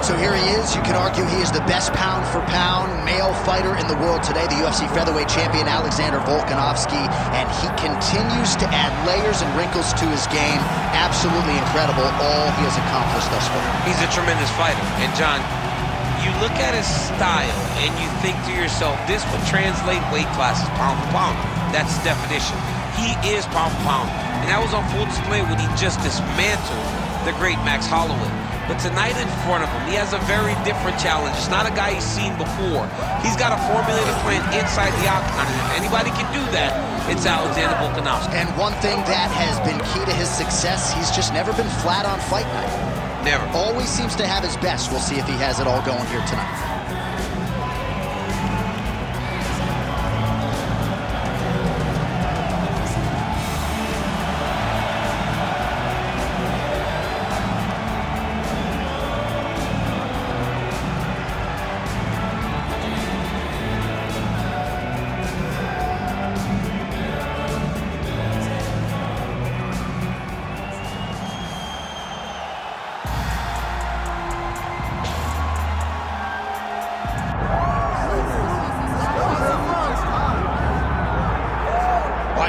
right, so here he is. You can argue he is the best pound-for-pound male fighter in the world today, the UFC featherweight champion Alexander Volkanovski, and he continues to add layers and wrinkles to his game. Absolutely incredible, all he has accomplished thus far. He's a tremendous fighter, and John, you look at his style and you think to yourself, this would translate weight classes pound for pound. That's the definition. He is pound for pound, and that was on full display when he just dismantled the great Max Holloway. But tonight in front of him, he has a very different challenge. It's not a guy he's seen before. He's got a formulated plan inside the octagon, and if anybody can do that, it's Alexander Volkanovski. And one thing that has been key to his success, he's just never been flat on fight night. Never. Always seems to have his best. We'll see if he has it all going here tonight.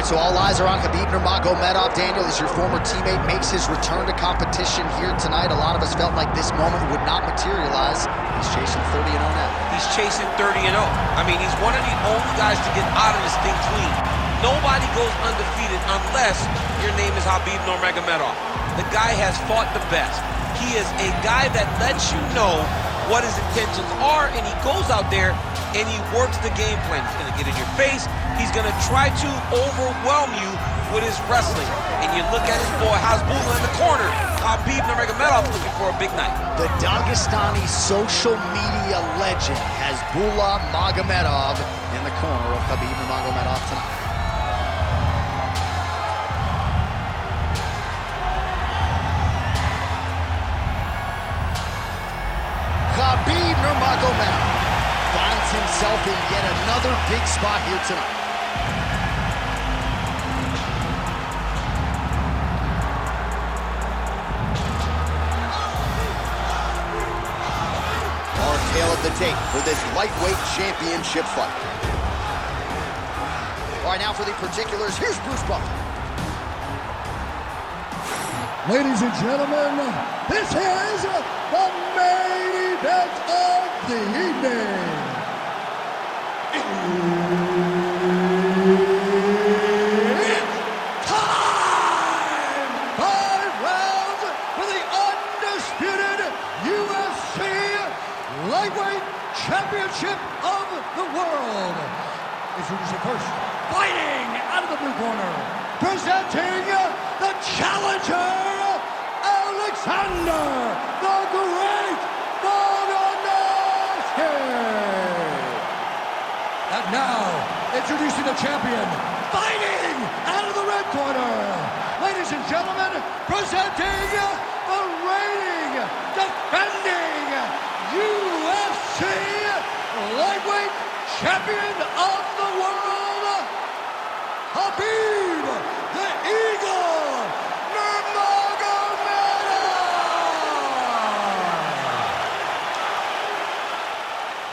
So all eyes are on Khabib Nurmagomedov. Daniel, as your former teammate makes his return to competition here tonight, a lot of us felt like this moment would not materialize. He's chasing 30-0 now. He's chasing 30-0. I mean, he's one of the only guys to get out of this thing clean. Nobody goes undefeated unless your name is Khabib Nurmagomedov. The guy has fought the best. He is a guy that lets you know what his intentions are, and he goes out there and he works the game plan. He's going to get in your face. He's going to try to overwhelm you with his wrestling. And you look at his boy Hasbulla in the corner. Khabib Nurmagomedov looking for a big night. The Dagestani social media legend Hasbulla Magomedov in the corner of Khabib Nurmagomedov tonight. Khabib Nurmagomedov finds himself in yet another big spot here tonight. Our tale of the tape for this lightweight championship fight. All right, now for the particulars, here's Bruce Buffer. Ladies and gentlemen, this is the main event of the evening. It's time! 5 rounds for the undisputed UFC Lightweight Championship of the World. Introducing first, fighting out of the blue corner, presenting the challenger, Alexander the Great Volkanovski. And now, introducing the champion, fighting out of the red corner. Ladies and gentlemen, presenting the reigning, defending UFC Lightweight Champion of the World, Khabib the Eagle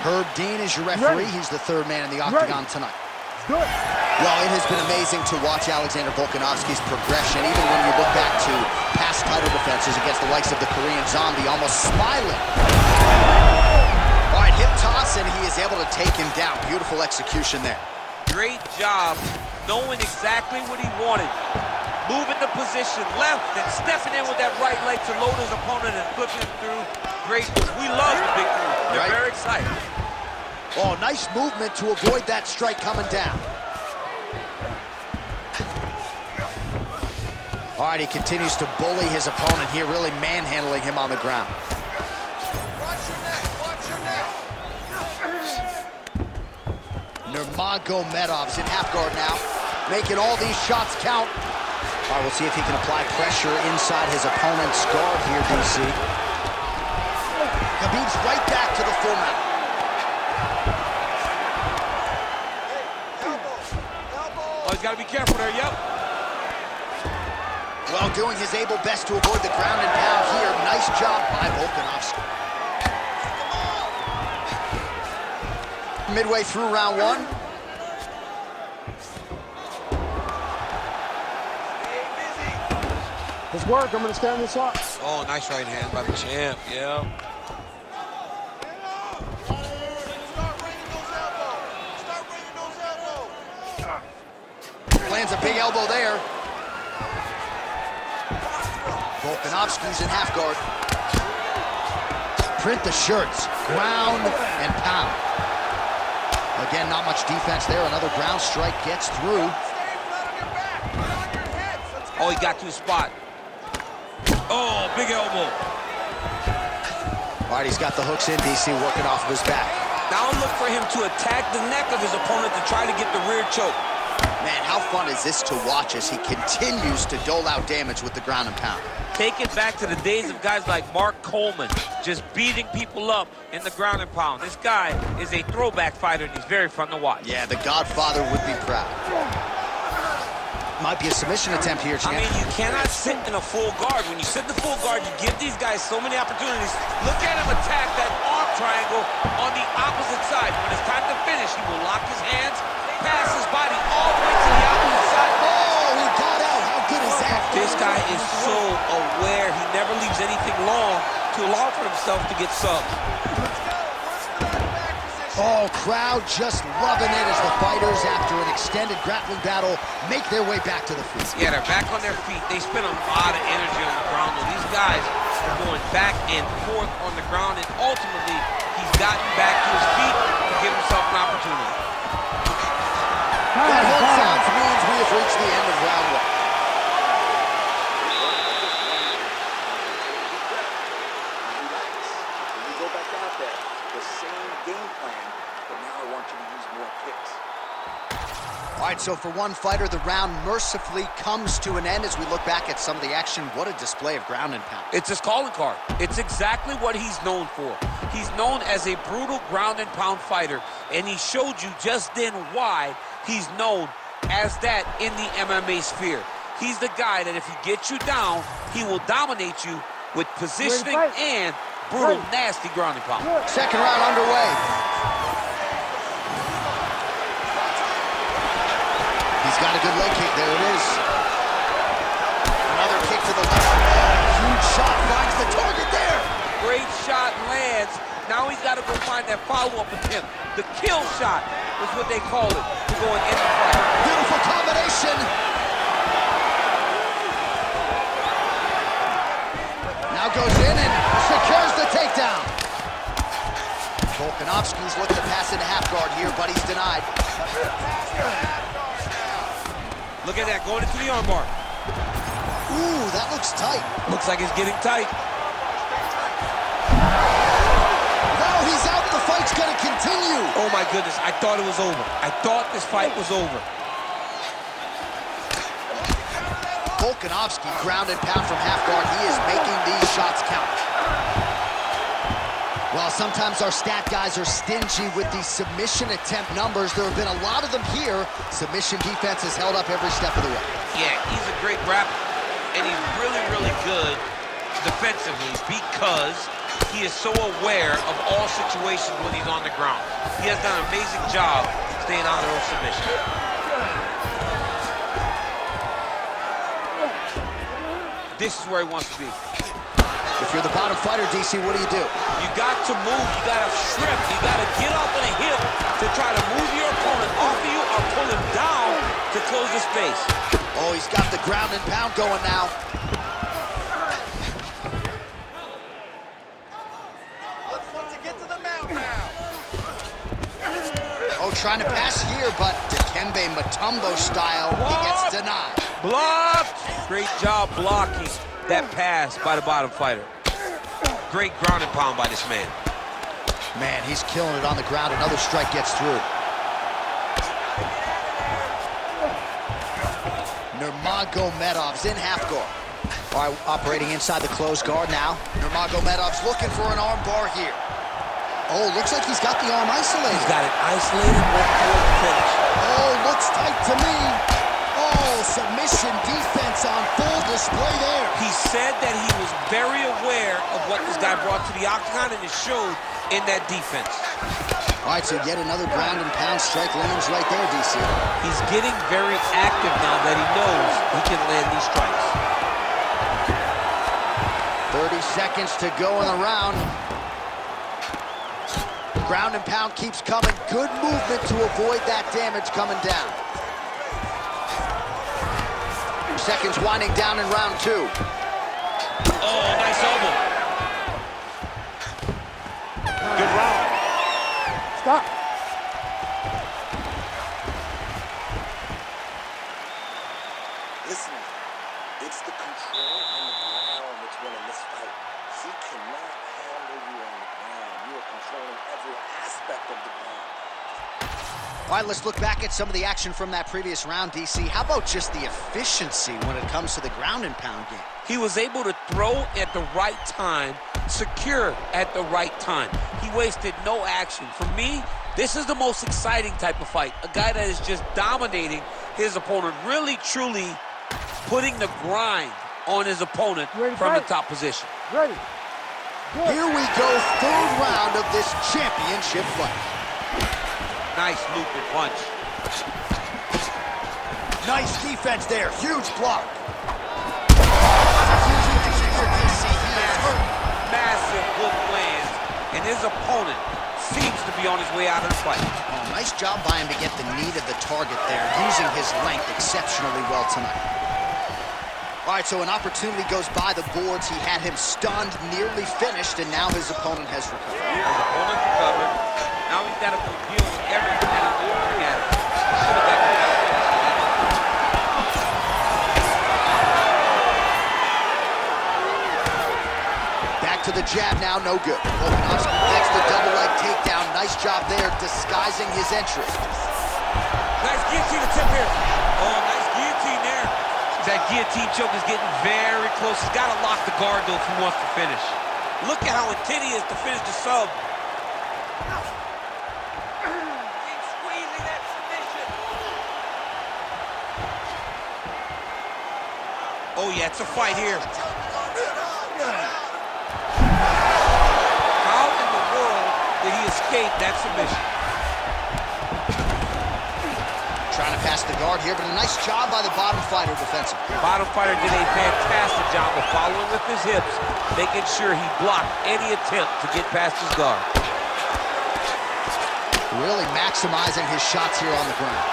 Herb Dean is your referee. He's the third man in the octagon tonight. Good. Well, it has been amazing to watch Alexander Volkanovski's progression, even when you look back to past title defenses against the likes of the Korean Zombie, almost smiling. All right, hip toss, and he is able to take him down. Beautiful execution there. Great job knowing exactly what he wanted. Moving the position left and stepping in with that right leg to load his opponent and flip him through. Great. We love the big move. They're very excited. Oh, nice movement to avoid that strike coming down. All right, he continues to bully his opponent here, really manhandling him on the ground. Watch your neck, watch your neck. Nurmagomedov's in half guard now, making all these shots count. All right, we'll see if he can apply pressure inside his opponent's guard here, DC. Khabib's right back to the full mount. Oh, he's got to be careful there, yep. Well, doing his able best to avoid the ground and pound here. Nice job by Volkanovski. midway through round one. Let's work. I'm going to stand this up. Oh, nice right hand by the champ. Yeah. Lands a big elbow there. Volkanovski's in half guard. Print the shirts. Ground and pound. Again, not much defense there. Another ground strike gets through. Oh, he got to his spot. Oh, big elbow. All right, he's got the hooks in, DC, working off of his back. Now look for him to attack the neck of his opponent to try to get the rear choke. Man, how fun is this to watch as he continues to dole out damage with the ground and pound? Take it back to the days of guys like Mark Coleman, just beating people up in the ground and pound. This guy is a throwback fighter, and he's very fun to watch. Yeah, the Godfather would be proud. Might be a submission attempt here, champ. I mean, you cannot sit in a full guard. When you sit in the full guard, you give these guys so many opportunities. Look at him attack that arm triangle on the opposite side. When it's time to finish, he will lock his hands, pass his body all the way to the opposite side. Oh, he got out. How good is that? This guy is so aware. He never leaves anything long to allow for himself to get subbed. Oh, crowd just loving it as the fighters, after an extended grappling battle, make their way back to the feet. Yeah, they're back on their feet. They spend a lot of energy on the ground. And these guys are going back and forth on the ground, and ultimately, he's gotten back to his feet to give himself an opportunity. That horn sounds means we have reached the end of round one. All right, so for one fighter, the round mercifully comes to an end as we look back at some of the action. What a display of ground and pound. It's his calling card. It's exactly what he's known for. He's known as a brutal ground and pound fighter, and he showed you just then why he's known as that in the MMA sphere. He's the guy that if he gets you down, he will dominate you with positioning and brutal, nasty ground and pound. Second round underway. He's got a good leg kick. There it is. Another kick to the left. Huge shot finds the target there. Great shot lands. Now he's got to go find that follow-up attempt. The kill shot is what they call it to go and end the fight. Beautiful combination. Now goes in and secures the takedown. Volkanovski's looking to pass into half guard here, but he's denied. Look at that, going into the armbar. Ooh, that looks tight. Looks like it's getting tight. Now he's out. The fight's going to continue. Oh, my goodness. I thought it was over. I thought this fight was over. Volkanovski ground and pound from half guard. He is making these shots count. Well, sometimes our stat guys are stingy with these submission attempt numbers. There have been a lot of them here. Submission defense has held up every step of the way. Yeah, he's a great grappler, and he's really, really good defensively because he is so aware of all situations when he's on the ground. He has done an amazing job staying out of those submissions. This is where he wants to be. If you're the bottom fighter, DC, what do? You got to move, you got to strip, you got to get up on a hip to try to move your opponent off of you or pull him down to close the space. Oh, he's got the ground and pound going now. Let's get to the mount now. Oh, trying to pass here, but Dikembe Mutombo style, he gets denied. Blocked! Great job blocking that pass by the bottom fighter. Great ground and pound by this man. Man, he's killing it on the ground. Another strike gets through. Nurmagomedov's in half guard. All right, operating inside the closed guard now. Nurmagomedov's looking for an arm bar here. Oh, looks like he's got the arm isolated. He's got it isolated, working toward the finish. Oh, looks tight to me. Oh, submission defense on full display there. He said that he was very aware of what this guy brought to the octagon, and it showed in that defense. All right, so yet another ground and pound strike lands right there, DC. He's getting very active now that he knows he can land these strikes. 30 seconds to go in the round. Ground and pound keeps coming. Good movement to avoid that damage coming down. Seconds winding down in round 2. Oh, nice elbow. Good round. Stop. Listen, it's the control on the ground that's winning this fight. He cannot handle you on the ground. You are controlling every aspect of the ground. All right, let's look back at some of the action from that previous round, DC. How about just the efficiency when it comes to the ground and pound game? He was able to throw at the right time, secure at the right time. He wasted no action. For me, this is the most exciting type of fight. A guy that is just dominating his opponent, really, truly putting the grind on his opponent from the top position. Ready. Good. Here we go, third round of this championship fight. Nice looping punch. Nice defense there, huge block. Massive hook lands, and his opponent seems to be on his way out of the fight. Oh, nice job by him to get the knee to the target there, using his length exceptionally well tonight. All right, so an opportunity goes by the boards. He had him stunned, nearly finished, and now his opponent has recovered. His opponent recovered. Now he's got to deal with everything that he's looking at. Back to the jab now, no good. Volkanovski gets the double leg takedown. Nice job there, disguising his entrance. Nice guillotine attempt here. Oh, nice guillotine there. That guillotine choke is getting very close. He's got to lock the guard, though, if he wants to finish. Look at how intent he is to finish the sub. Keep squeezing that submission. Oh, yeah, it's a fight here. How in the world did he escape that submission? Trying to pass the guard here, but a nice job by the bottom fighter defensively. Bottom fighter did a fantastic job of following with his hips, making sure he blocked any attempt to get past his guard. Really maximizing his shots here on the ground.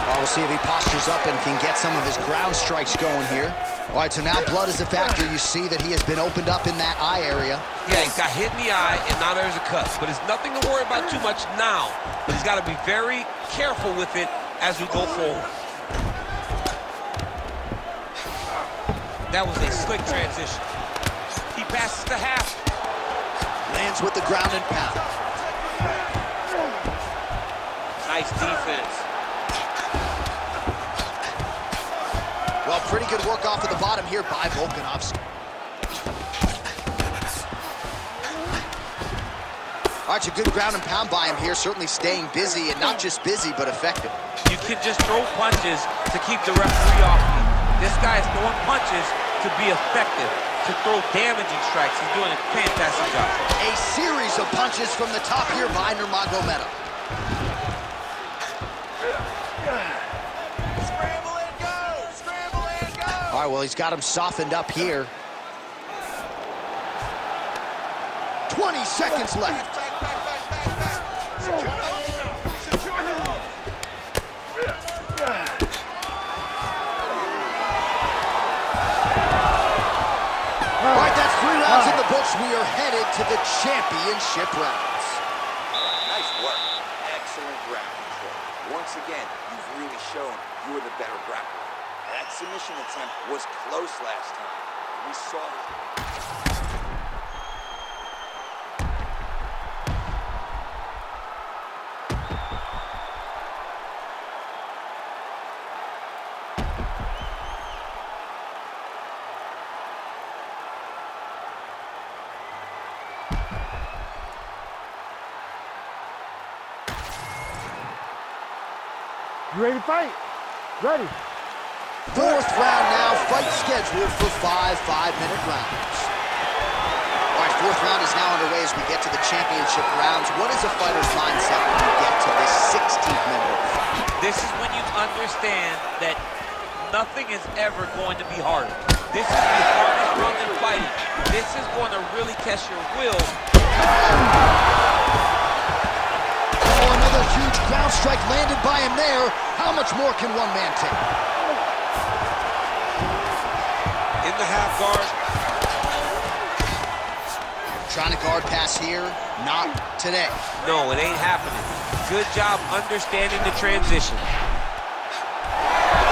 Well, we'll see if he postures up and can get some of his ground strikes going here. All right, so now blood is a factor. You see that he has been opened up in that eye area. Yeah, he got hit in the eye, and now there's a cut. But it's nothing to worry about too much now. But he's got to be very careful with it as we go forward. That was a slick transition. He passes the half. Lands with the ground and pound. Nice defense. Well, pretty good work off of the bottom here by Volkanovski. All right, so good ground and pound by him here, certainly staying busy, and not just busy, but effective. You can just throw punches to keep the referee off you. This guy is throwing punches to be effective, to throw damaging strikes. He's doing a fantastic job. A series of punches from the top here by Nurmagomedov. Scramble and go! Scramble and go! All right, well, he's got him softened up here. 20 seconds left. All right, that's 3 rounds in the books. We are headed to the championship rounds. Nice work. Excellent ground control. Once again, you've really shown you are the better grappler. That submission attempt was close last time. We saw it. You ready to fight? Ready. 4th round now, fight scheduled for 5 5-minute rounds. All right, fourth round is now underway as we get to the championship rounds. What is a fighter's mindset when you get to this 16th minute of the fight? This is when you understand that nothing is ever going to be harder. This is the hardest round in fighting. This is going to really test your will. Oh, another huge ground strike landed by him there. How much more can one man take? In the half guard. Trying to guard pass here, not today. No, it ain't happening. Good job understanding the transition.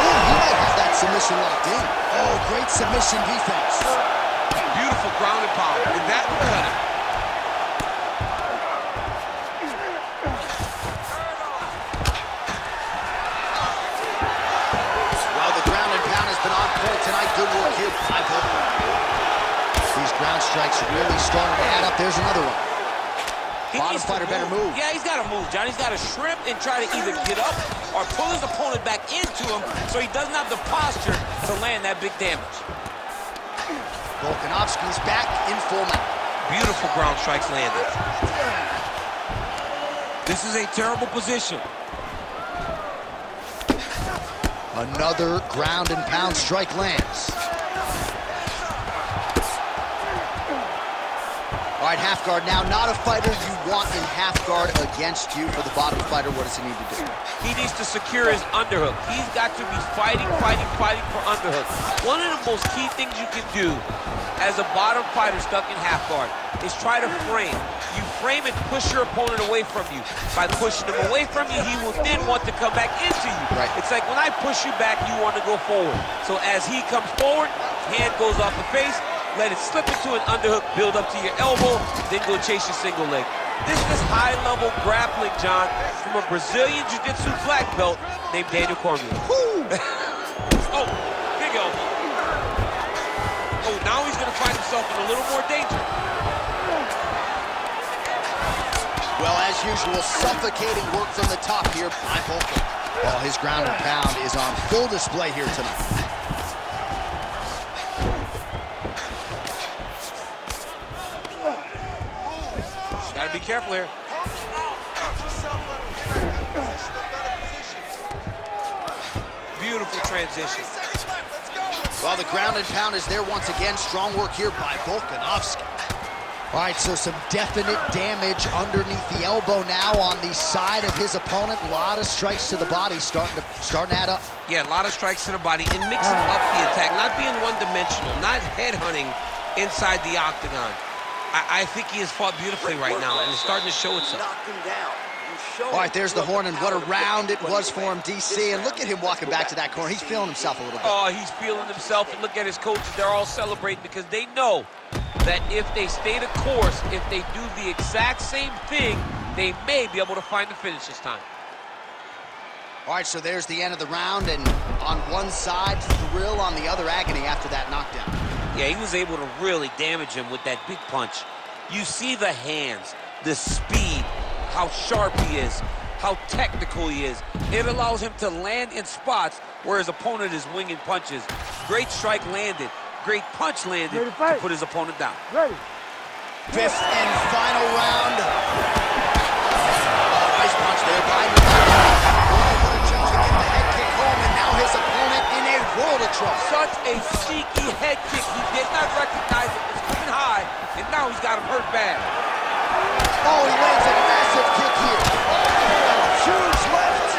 Oh, he might have that submission locked in. Oh, great submission defense. Beautiful ground and pound, and that will cut it. Well, the ground and pound has been on point tonight. Good work here by Volkanovski. These ground strikes really starting to add up. There's another one. Bottom fighter better move. Yeah, he's got to move, John. He's got to shrimp and try to either get up or pull his opponent back into him so he doesn't have the posture to land that big damage. Volkanovski's back in full mount. Beautiful ground strikes landed. This is a terrible position. Another ground and pound strike lands. All right, half guard now. Not a fighter you want in half guard against you. For the bottom fighter, what does he need to do? He needs to secure his underhook. He's got to be fighting for underhook. One of the most key things you can do as a bottom fighter stuck in half guard is try to frame. You frame and push your opponent away from you. By pushing him away from you, he will then want to come back into you. Right. It's like when I push you back, you want to go forward. So as he comes forward, hand goes off the face, let it slip into an underhook, build up to your elbow, then go chase your single leg. This is high-level grappling, John, from a Brazilian Jiu-Jitsu black belt named Daniel Cormier. Oh, big elbow. Oh, now he's going to find himself in a little more danger. Well, as usual, suffocating work from the top here by Volkanovski. Well, his ground and pound is on full display here tonight. Gotta be careful here. Beautiful transition. Well, the ground and pound is there once again. Strong work here by Volkanovski. All right, so some definite damage underneath the elbow now on the side of his opponent. A lot of strikes to the body starting to add up. Yeah, a lot of strikes to the body and mixing up the attack, not being one-dimensional, not headhunting inside the octagon. I think he has fought beautifully right now, and it's starting to show itself. All right, there's the horn, and what a round it was for him, DC. And look at him walking back to that corner. He's feeling himself a little bit. Oh, he's feeling himself, and look at his coaches. They're all celebrating because they know that if they stay the course, if they do the exact same thing, they may be able to find the finish this time. All right, so there's the end of the round, and on one side, thrill, on the other, agony after that knockdown. Yeah, he was able to really damage him with that big punch. You see the hands, the speed, how sharp he is, how technical he is. It allows him to land in spots where his opponent is winging punches. Great strike landed, great punch landed to put his opponent down. Ready. Fifth and final round. Oh, nice punch there by Nurmagomedov. To get the head kick home, and now his opponent in a world of trouble. Such a sneaky head kick. He did not recognize it. It's coming high, and now he's got him hurt bad. Oh, he lands a massive kick here. Oh, huge left.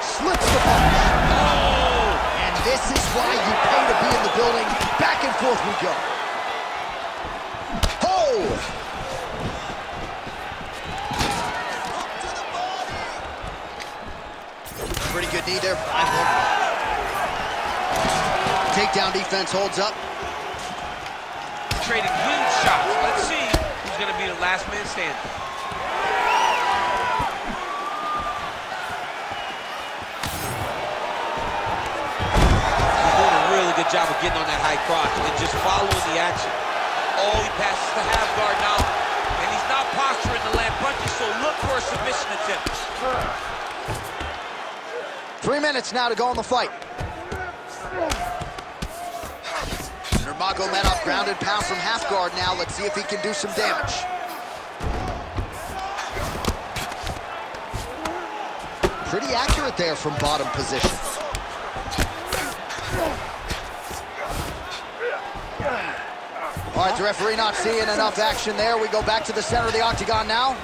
Slips the punch. Oh! And this is why you pay to be in the building. Back and forth we go. Oh! Pretty good knee there. Takedown defense holds up. Trading huge shots. Let's see who's going to be the last man standing. He's doing a really good job of getting on that high crotch and just following the action. Oh, he passes the half guard now, and he's not posturing to land punches, so look for a submission attempt. 3 minutes now to go in the fight. Nurmagomedov grounded pound from half guard now. Let's see if he can do some damage. Pretty accurate there from bottom position. All right, the referee not seeing enough action there. We go back to the center of the octagon now.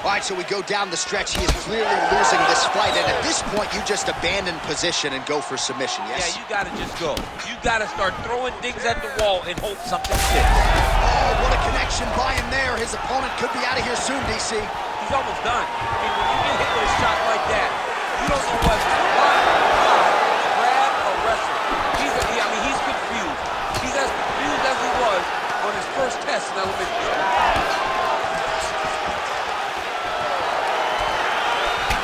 All right, so we go down the stretch. He is clearly losing this fight, and at this point, you just abandon position and go for submission, yes? Yeah, you gotta just go. You gotta start throwing things at the wall and hope something sticks. Oh, what a connection by him there. His opponent could be out of here soon, DC. He's almost done. I mean, when you get hit with a shot like that, you don't know whether to grab or wrestle. He's confused. He's as confused as he was on his first test in elementary school.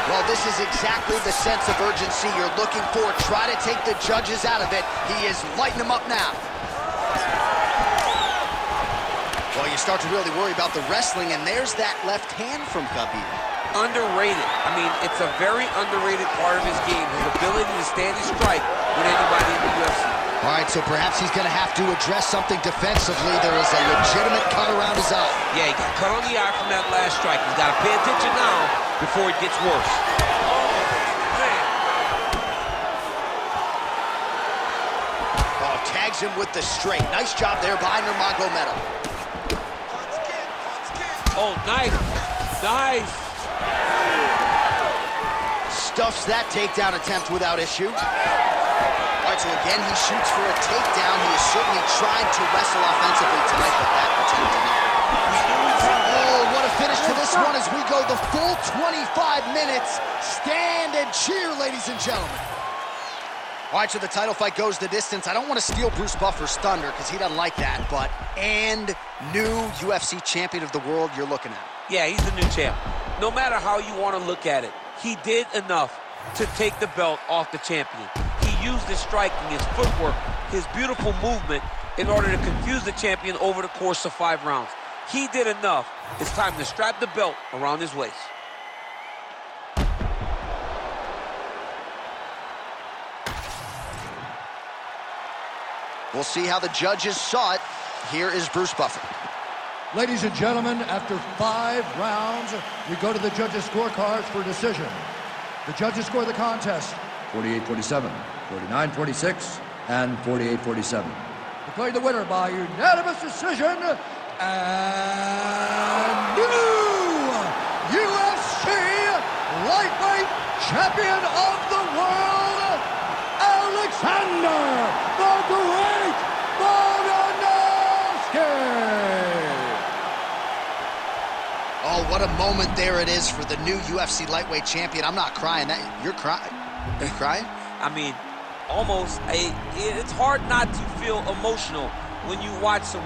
Well, this is exactly the sense of urgency you're looking for. Try to take the judges out of it. He is lighting them up now. Well, you start to really worry about the wrestling, and there's that left hand from Khabib. Underrated. I mean, it's a very underrated part of his game, his ability to stand and strike with anybody in the UFC. All right, so perhaps he's going to have to address something defensively. There is a legitimate cut around his eye. Yeah, he got cut on the eye from that last strike. He's got to pay attention now before it gets worse. Oh, tags him with the straight. Nice job there by Nurmagomedov. Oh, nice. Nice. Stuffs that takedown attempt without issue. All right, so again, he shoots for a takedown. He is certainly trying to wrestle offensively tonight, but that attempt did not work. Oh, what a finish to this one as we go the full 25 minutes. Stand and cheer, ladies and gentlemen. All right, so the title fight goes the distance. I don't want to steal Bruce Buffer's thunder because he doesn't like that, but new UFC champion of the world you're looking at. Yeah, he's the new champ. No matter how you want to look at it, he did enough to take the belt off the champion. He used his striking, his footwork, his beautiful movement in order to confuse the champion over the course of 5 rounds. He did enough. It's time to strap the belt around his waist. We'll see how the judges saw it. Here is Bruce Buffer. Ladies and gentlemen, after 5 rounds, we go to the judges' scorecards for decision. The judges score the contest 48-47, 49-46, and 48-47. Declaring the winner by unanimous decision, and new UFC lightweight champion of the world, Alexander the Great Volkanovski! Oh, what a moment there it is for the new UFC lightweight champion. I'm not crying. You're crying. Are you crying? I mean, almost. It's hard not to feel emotional when you watch someone